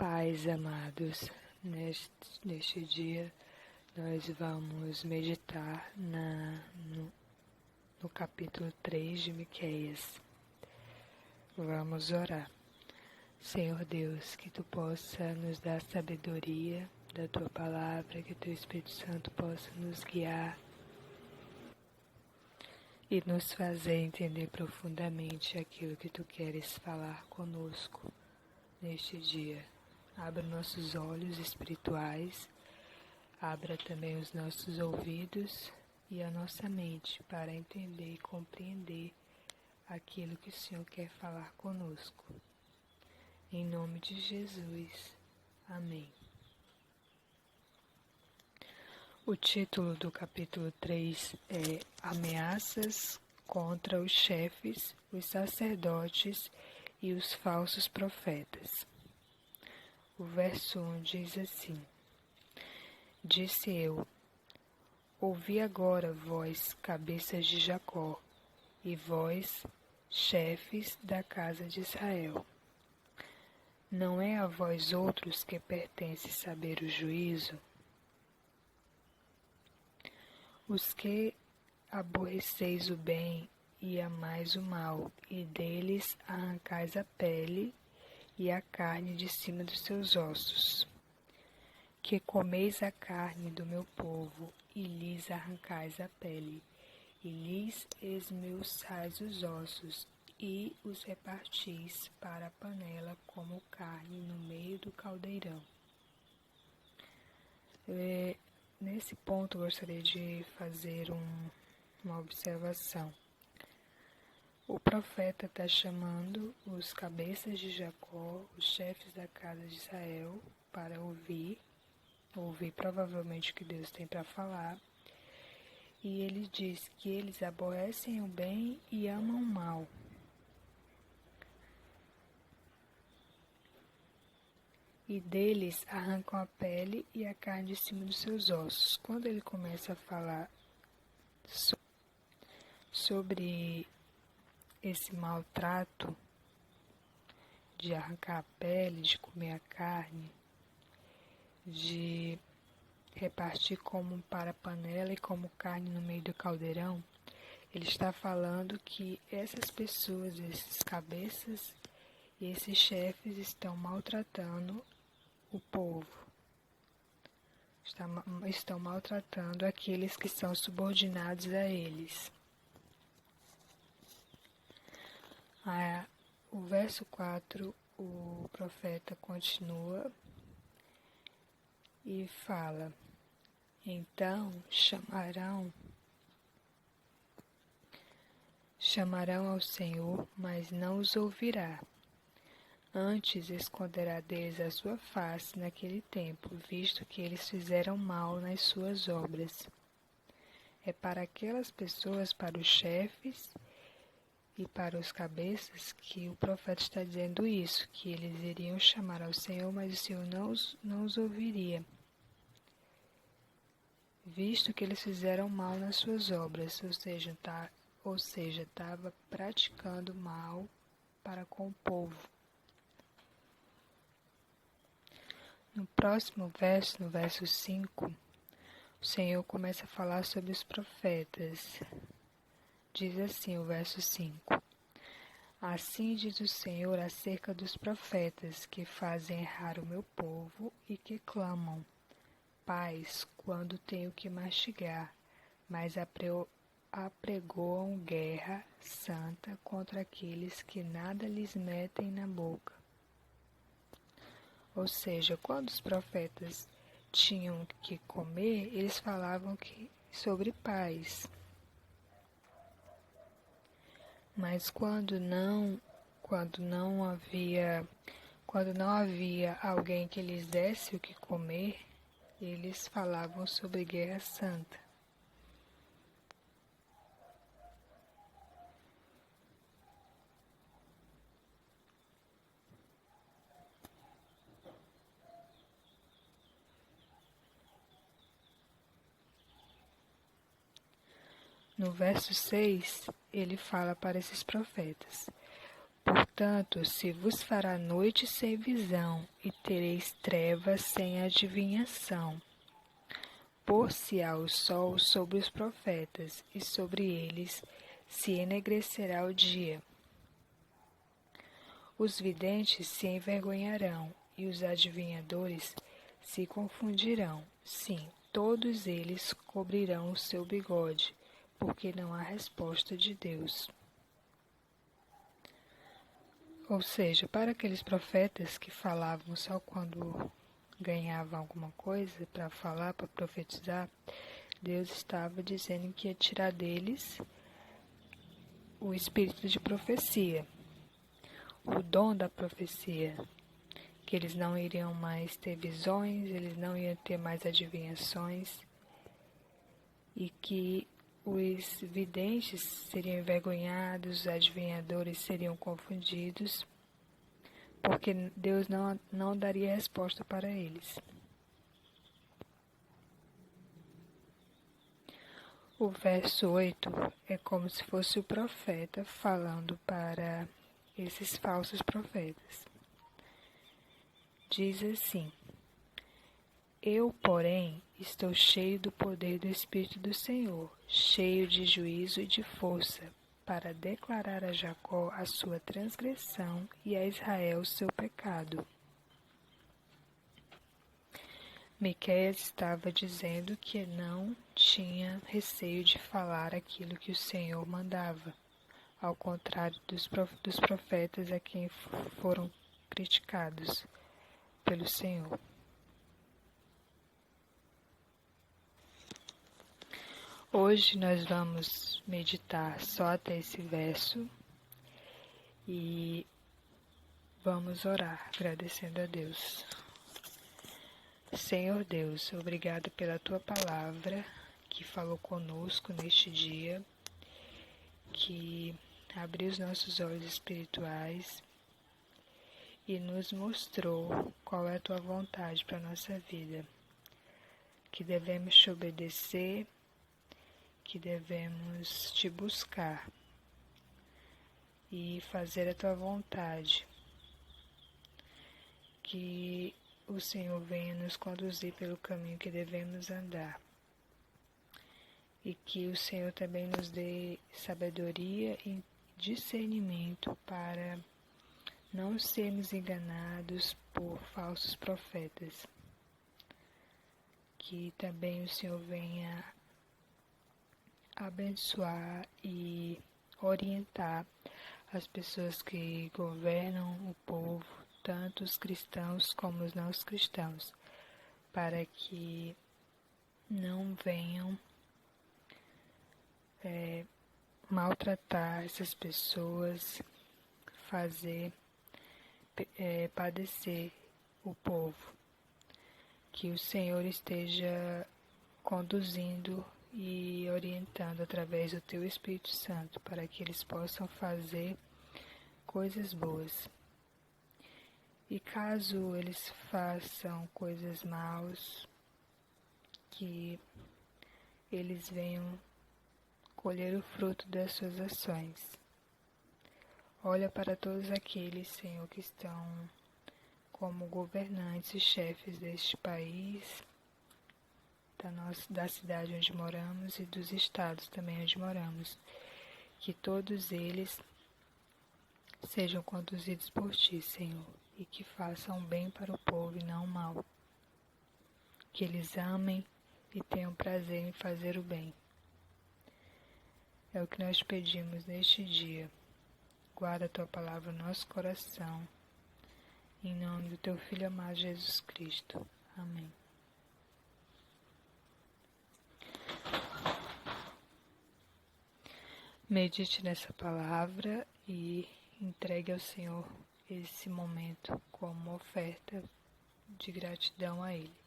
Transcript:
Paz, amados. Neste dia, nós vamos meditar no capítulo 3 de Miqueias. Vamos orar. Senhor Deus, que Tu possa nos dar sabedoria da Tua palavra, que Teu Espírito Santo possa nos guiar e nos fazer entender profundamente aquilo que Tu queres falar conosco neste dia. Abra nossos olhos espirituais, abra também os nossos ouvidos e a nossa mente para entender e compreender aquilo que o Senhor quer falar conosco. Em nome de Jesus. Amém. O título do capítulo 3 é Ameaças contra os chefes, os sacerdotes e os falsos profetas. O verso 1 diz assim: Disse eu, ouvi agora, vós, cabeças de Jacó, e vós, chefes da casa de Israel. Não é a vós outros que pertence saber o juízo? Os que aborreceis o bem e amais o mal, e deles arrancais a pele e a carne de cima dos seus ossos, que comeis a carne do meu povo, e lhes arrancais a pele, e lhes esmiuçais os ossos, e os repartis para a panela como carne no meio do caldeirão. Nesse ponto, gostaria de fazer uma observação. O profeta está chamando os cabeças de Jacó, os chefes da casa de Israel, para ouvir provavelmente o que Deus tem para falar. E ele diz que eles aborrecem o bem e amam o mal. E deles arrancam a pele e a carne de cima dos seus ossos. Quando ele começa a falar sobre esse maltrato de arrancar a pele, de comer a carne, de repartir como para a panela e como carne no meio do caldeirão, ele está falando que essas pessoas, esses cabeças e esses chefes estão maltratando o povo, estão maltratando aqueles que são subordinados a eles. O verso 4, o profeta continua e fala: Então chamarão ao Senhor, mas não os ouvirá. Antes esconderá deles a sua face naquele tempo, visto que eles fizeram mal nas suas obras. É para aquelas pessoas, para os chefes e para os cabeças, que o profeta está dizendo isso, que eles iriam chamar ao Senhor, mas o Senhor não os ouviria, visto que eles fizeram mal nas suas obras, ou seja, estava praticando mal para com o povo. No próximo verso, no verso 5, o Senhor começa a falar sobre os profetas. Diz assim o verso 5: Assim diz o Senhor acerca dos profetas que fazem errar o meu povo e que clamam paz quando tenho que mastigar, mas apregoam guerra santa contra aqueles que nada lhes metem na boca. Ou seja, quando os profetas tinham que comer, eles falavam sobre paz. Mas quando não havia alguém que lhes desse o que comer, eles falavam sobre guerra santa. No verso 6, ele fala para esses profetas: Portanto, se vos fará noite sem visão, e tereis trevas sem adivinhação. Pôr-se-á o sol sobre os profetas, e sobre eles se enegrecerá o dia. Os videntes se envergonharão, e os adivinhadores se confundirão. Sim, todos eles cobrirão o seu bigode, porque não há resposta de Deus. Ou seja, para aqueles profetas que falavam só quando ganhavam alguma coisa para falar, para profetizar, Deus estava dizendo que ia tirar deles o espírito de profecia, o dom da profecia, que eles não iriam mais ter visões, eles não iam ter mais adivinhações, e que os videntes seriam envergonhados, os adivinhadores seriam confundidos, porque Deus não daria resposta para eles. O verso 8 é como se fosse o profeta falando para esses falsos profetas. Diz assim: Eu, porém, estou cheio do poder do Espírito do Senhor, cheio de juízo e de força, para declarar a Jacó a sua transgressão e a Israel o seu pecado. Miqueias estava dizendo que não tinha receio de falar aquilo que o Senhor mandava, ao contrário dos profetas a quem foram criticados pelo Senhor. Hoje nós vamos meditar só até esse verso e vamos orar, agradecendo a Deus. Senhor Deus, obrigado pela Tua palavra que falou conosco neste dia, que abriu os nossos olhos espirituais e nos mostrou qual é a Tua vontade para a nossa vida, que devemos te obedecer, que devemos te buscar e fazer a Tua vontade, que o Senhor venha nos conduzir pelo caminho que devemos andar e que o Senhor também nos dê sabedoria e discernimento para não sermos enganados por falsos profetas, que também o Senhor venha abençoar e orientar as pessoas que governam o povo, tanto os cristãos como os não cristãos, para que não venham maltratar essas pessoas, fazer padecer o povo. Que o Senhor esteja conduzindo e orientando através do Teu Espírito Santo, para que eles possam fazer coisas boas. E caso eles façam coisas maus, que eles venham colher o fruto das suas ações. Olha para todos aqueles, Senhor, que estão como governantes e chefes deste país, da cidade onde moramos e dos estados também onde moramos. Que todos eles sejam conduzidos por Ti, Senhor, e que façam bem para o povo e não o mal. Que eles amem e tenham prazer em fazer o bem. É o que nós pedimos neste dia. Guarda a Tua palavra no nosso coração. Em nome do Teu Filho amado Jesus Cristo. Amém. Medite nessa palavra e entregue ao Senhor esse momento como oferta de gratidão a Ele.